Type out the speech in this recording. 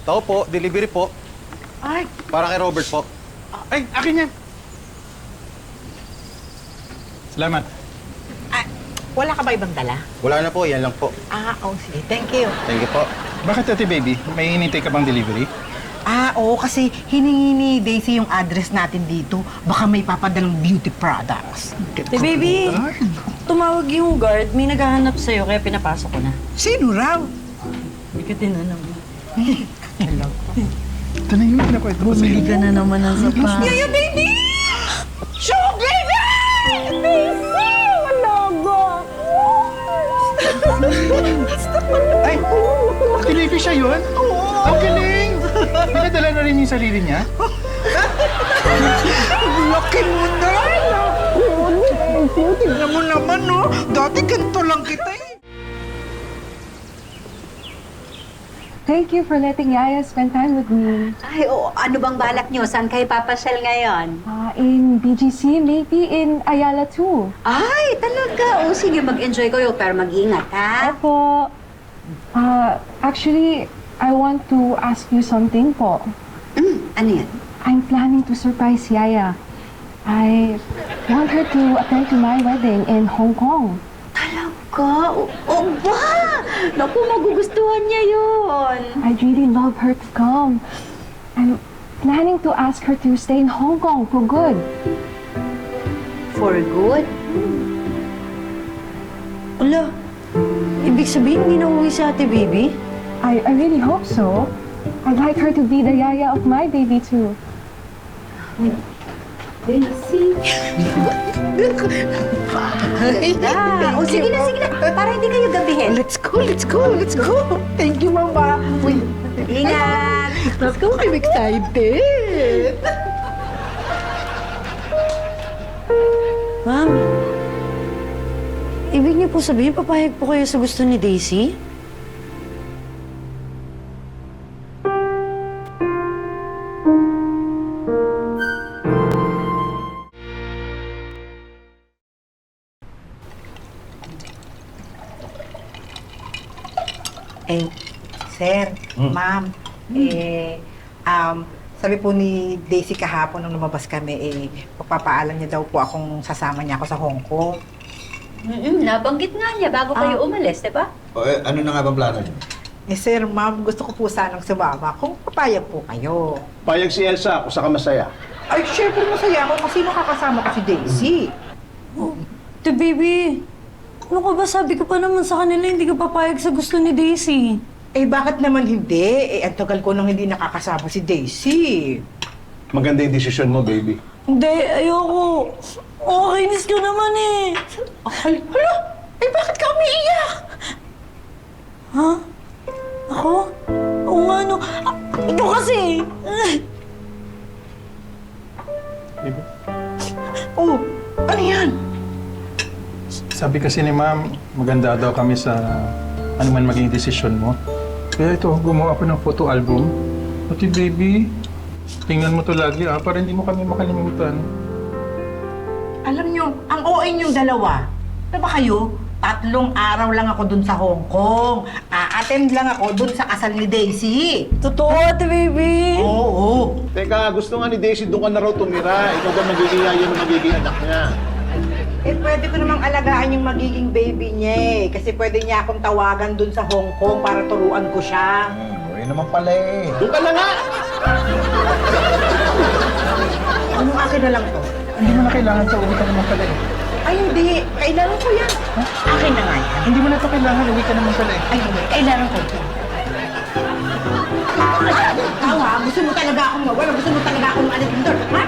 Tao po, delivery po. Ay, Para kay Robert po. Ay, akin yan. Salamat. wala ka ba ibang dala? Wala na po, yan lang po. Sige. Thank you. Thank you po. Bakit ate baby? May hinintay ka bang delivery? Oo, kasi hiningi ni Daisy yung address natin dito. Baka may papadalang beauty products. Baby, tumawag yung guard. May naghahanap sa'yo, kaya pinapasok ko na. Sino raw? Hindi ka tinanong. Ito na yung pinakwento ko Bumili sa'yo. ka na naman ng sapa. Yaya, baby! Chocolate! Daisy! Walaga! Ay, ate baby siya yun? Ang galing! Pinadala na rin yung sarili niya? Laki mo na! Daisy, tignan mo naman, no? Dati ganito lang kita eh. Thank you for letting Yaya spend time with me. Ay, oo. Ano bang balak nyo? Saan kayo papasyal ngayon? In BGC, maybe in Ayala too. Ay, talaga. O, sige, mag-enjoy kayo, pero mag-ingat, ha? Opo. Actually, I want to ask you something po. Ano yan? I'm planning to surprise Yaya. I want her to attend to my wedding in Hong Kong. Talaga? O ba? Naku, magugustuhan niya yun. I'd really love her to come. I'm planning to ask her to stay in Hong Kong for good. For good? Ala, ibig sabihin hindi na uwi si ate baby? I really hope so. I'd like her to be the Yaya of my baby too. Daisy. O, sige na, sige na. Para hindi kayo gabihin. Let's go, let's go, let's go. Thank you, Mama. Uy, Ingat. let's go. I'm excited. Ma'am, ibig niyo po sabihin papayag po kayo sa gusto ni Daisy? Sir, ma'am, sabi po ni Daisy kahapon nung lumabas kami, pagpapaalam niya daw po akong sasama niya ako sa Hong Kong. Nabanggit nga niya bago kayo umalis, di ba? O, ano na nga bang plano niyo? Sir, ma'am, gusto ko po sanang sumama kung papayag po kayo. Payag si Elsa kung saka masaya. Ay, syempre masaya ako kasi nakakasama ko si Daisy. Ate baby, ano ka ba? Sabi ko pa naman sa kanila hindi ka papayag sa gusto ni Daisy. Bakit naman hindi? Ang tagal ko nang hindi nakakasama si Daisy. Maganda yung desisyon mo, baby. Hindi, ayoko. Kainis ka naman eh. Hala! Bakit ka umiiyak? Ha? Ako? Oo nga no. Ito kasi. Baby. Oh, ano yan? Sabi kasi ni ma'am, maganda daw kami sa ano man maging desisyon mo. Kaya ito, gumawa ako ng photo album. Ate baby, tingnan mo to lagi para hindi mo kami makalimutan. Alam nyo, ang OA niyong dalawa. Ano ba kayo? 3 araw lang ako dun sa Hong Kong. A-attend lang ako dun sa kasal ni Daisy. Totoo, ate baby. Oo. Teka, gusto nga ni Daisy doon ka na raw tumira. Ikaw ba magiging yayo ng magiging anak niya? Pwede ko namang alagaan yung magiging baby niya kasi pwede niya akong tawagan dun sa Hong Kong para turuan ko siya. Yun naman pala eh. Doon ka na nga! Anong akin na lang to? Hindi mo na kailangan sa uwi ka naman pala eh. Ay, hindi. Kailangan ko yan. Akin na nga yan. Hindi mo na ito kailangan, uwi ka naman pala eh. Ay, hindi. Kailangan ko. Tawa, gusto mo talaga akong mawala. Gusto mo talaga akong alis dito. Ha?